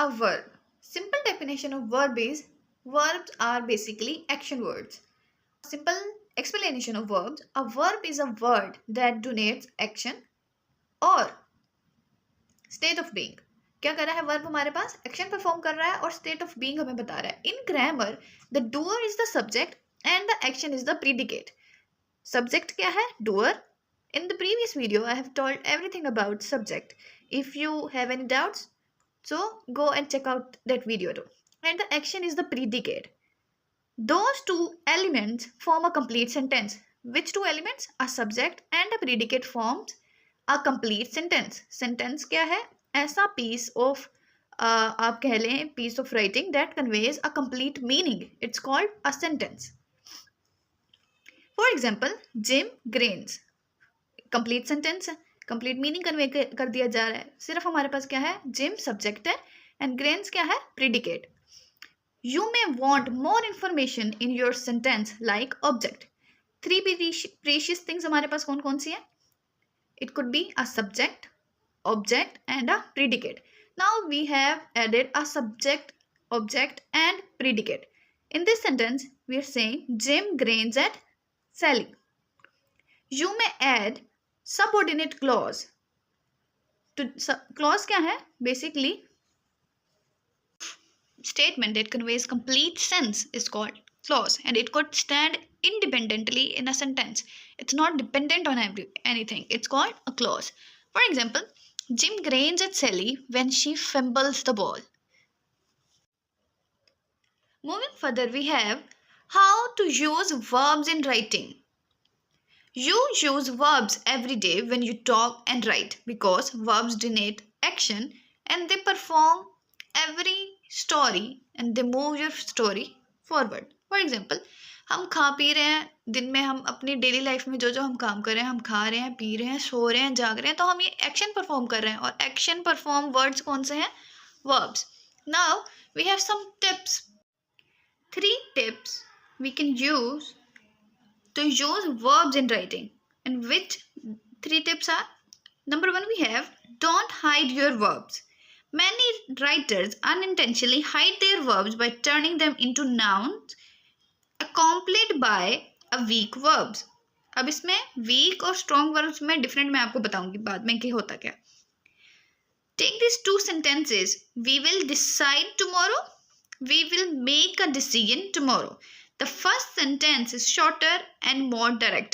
a verb. Simple definition of verb is verbs are basically action words. Simple explanation of verbs. A verb is a word that denotes action or state of being. क्या कर रहा है verb हमारे पास action perform कर रहा है और state of being हमें बता रहा है. इन grammar the doer is the subject and the action is the predicate. Subject क्या है? Doer. In the previous video, I have told everything about subject. If you have any doubts, so go and check out that video too. And the action is the predicate. Those two elements form a complete sentence. Which two elements? A subject and a predicate forms a complete sentence. Sentence क्या है? ऐसा piece of आप कह लें piece of writing that conveys a complete meaning. It's called a sentence. For example, Jim grains. Complete sentence है, complete meaning convey कर दिया जा रहा है. सिर्फ हमारे पास क्या है? जिम सब्जेक्ट है एंड ग्रेन्स क्या है? Predicate. You may want more information in your sentence like object. Three precious things हमारे पास कौन कौन सी है? It could be a subject, object and a predicate. Now we have added a subject, object and predicate. In this sentence we are saying Jim grains at Sally. You may add subordinate clause. Clause क्या है? Basically, statement that conveys complete sense is called clause, and it could stand independently in a sentence. It's not dependent on anything. It's called a clause. For example, Jim grins at Sally when she fumbles the ball. Moving further, we have how to use verbs in writing. You use verbs every day when you talk and write because verbs denote action and they perform every story and they move your story forward. For example, हम खा P रहे हैं, दिन में हम अपनी daily life में जो जो हम काम कर रहे हैं, हम खा रहे हैं, पी रहे हैं, सो रहे हैं, जाग रहे हैं, तो हम ये एक्शन परफॉर्म कर रहे हैं. और एक्शन परफॉर्म वर्ड्स कौन से हैं? Verbs. Now we have some tips. 3 tips we can use to use verbs in writing. And which 3 tips are? Number 1, we have don't hide your verbs. Many writers unintentionally hide their verbs by turning them into nouns accompanied by a weak verbs. अब इसमें weak और strong verbs में different मैं आपको बताऊंगी बाद में कि होता क्या. Take these 2 sentences. We will decide tomorrow. We will make a decision tomorrow. The first sentence is shorter and more direct.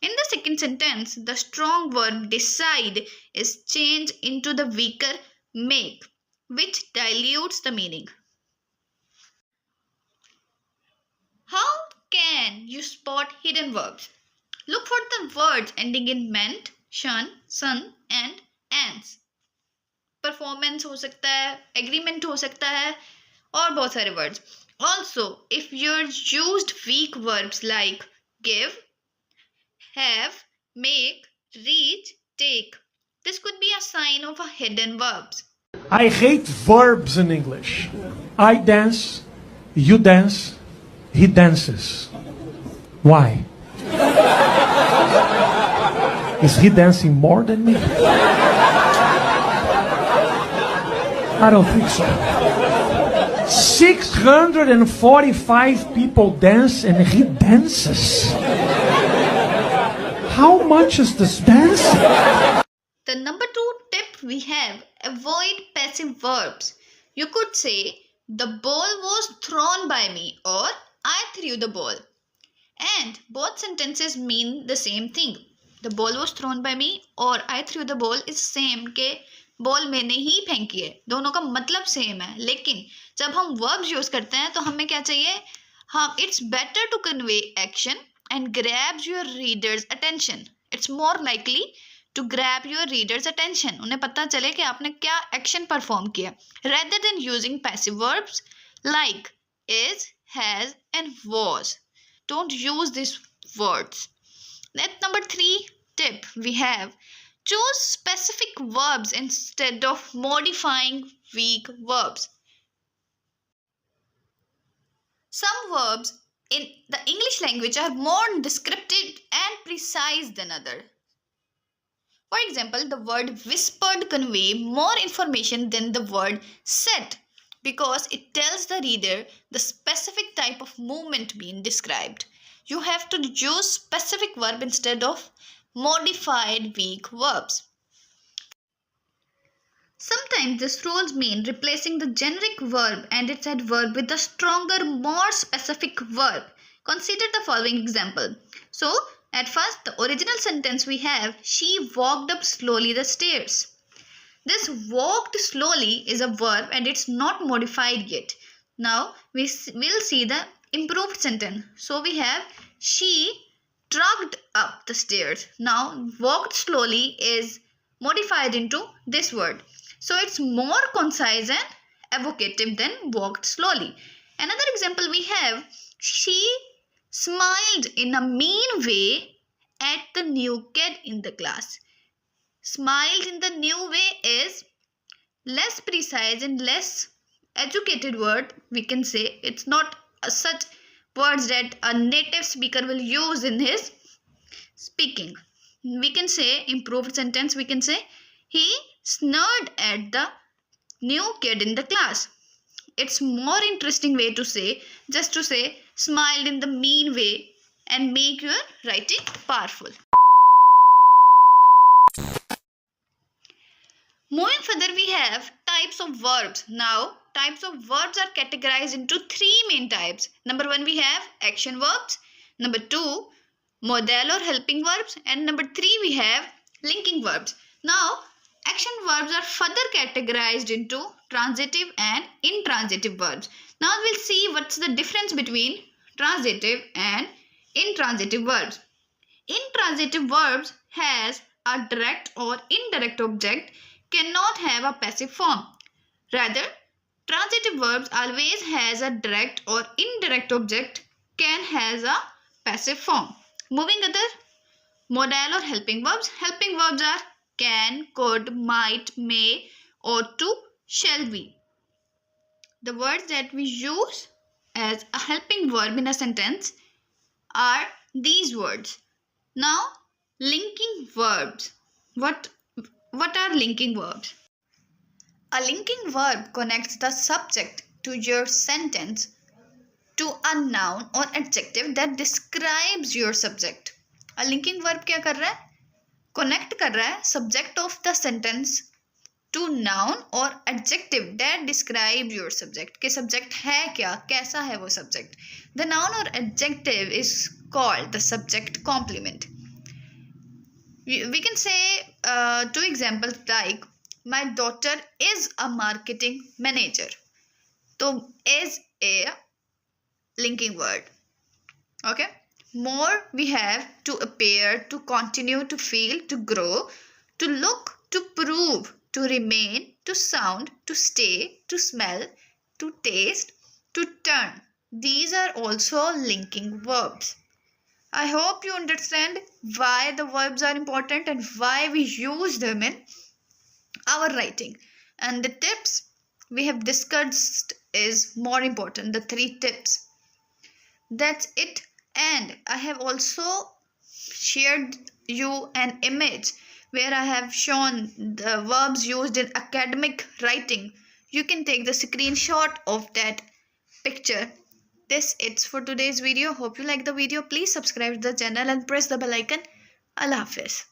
In the second sentence, the strong verb decide is changed into the weaker make, which dilutes the meaning. How can you spot hidden verbs? Look for the words ending in meant, shun, sun and ants. Performance हो सकता है, agreement हो सकता है और बहुत सारे words. Also, if you're used weak verbs like give, have, make, reach, take, this could be a sign of a hidden verbs. I hate verbs in English. I dance, you dance, he dances. Why? Is he dancing more than me? I don't think so. 645 people dance and he dances. How much is this dancing? The number 2 tip we have, avoid passive verbs. You could say, the ball was thrown by me or I threw the ball. And both sentences mean the same thing. The ball was thrown by me or I threw the ball is same के ball मैंने ही फेंकी है. दोनों का मतलब same है. लेकिन जब हम verbs यूज करते हैं तो हमें क्या चाहिए? हाँ, it's better to convey action and grabs your reader's attention. It's more likely to grab your reader's attention. उन्हें पता चले कि आपने क्या action perform किया. Rather than using passive verbs like is, has and was. Don't use these words. That's number 3 tip we have. Choose specific verbs instead of modifying weak verbs. Some verbs in the English language are more descriptive and precise than others. For example, the word whispered convey more information than the word said. because it tells the reader the specific type of movement being described. You have to use specific verb instead of modified weak verbs. Sometimes this rules mean replacing the generic verb and its adverb with a stronger, more specific verb. Consider the following example. So, at first, the original sentence we have, she walked up slowly the stairs. This walked slowly is a verb and it's not modified yet. Now, we will see the improved sentence. So, we have, she trudged up the stairs. Now, walked slowly is modified into this word. So it's more concise and evocative than walked slowly. Another example we have, she smiled in a mean way at the new kid in the class. Smiled in the new way is less precise and less educated word. We can say it's not such words that a native speaker will use in his speaking. We can say improved sentence, we can say he sneered at the new kid in the class. It's more interesting way to say, just to say smiled in the mean way and make your writing powerful. Moving further, we have types of verbs. Now, types of verbs are categorized into three main types. Number one, we have action verbs. Number two, modal or helping verbs. And number three, we have linking verbs. Now, action verbs are further categorized into transitive and intransitive verbs. Now we'll see what's the difference between transitive and intransitive verbs. Intransitive verbs has a direct or indirect object, cannot have a passive form. Rather, transitive verbs always has a direct or indirect object, can has a passive form. Moving other, modal or helping verbs. Helping verbs are can, could, might, may, ought to, shall be. The words that we use as a helping verb in a sentence are these words. Now, linking verbs. What are linking verbs? A linking verb connects the subject to your sentence to a noun or adjective that describes your subject. A linking verb क्या कर रहा है? Connect कर रहा है subject of the sentence to noun और adjective that describe your subject के subject है क्या, कैसा है वो सब्जेक्ट. द नाउन और adjective is called the subject complement. We can say two examples like my daughter is a marketing manager. तो is a linking word. Okay. More we have to appear, to continue, to feel, to grow, to look, to prove, to remain, to sound, to stay, to smell, to taste, to turn. These are also linking verbs. I hope you understand why the verbs are important and why we use them in our writing. And the tips we have discussed is more important, the 3 tips. That's it. And I have also shared you an image where I have shown the verbs used in academic writing. You can take the screenshot of that picture. This it's for today's video. Hope you like the video. Please subscribe to the channel and press the bell icon. Allah Hafiz.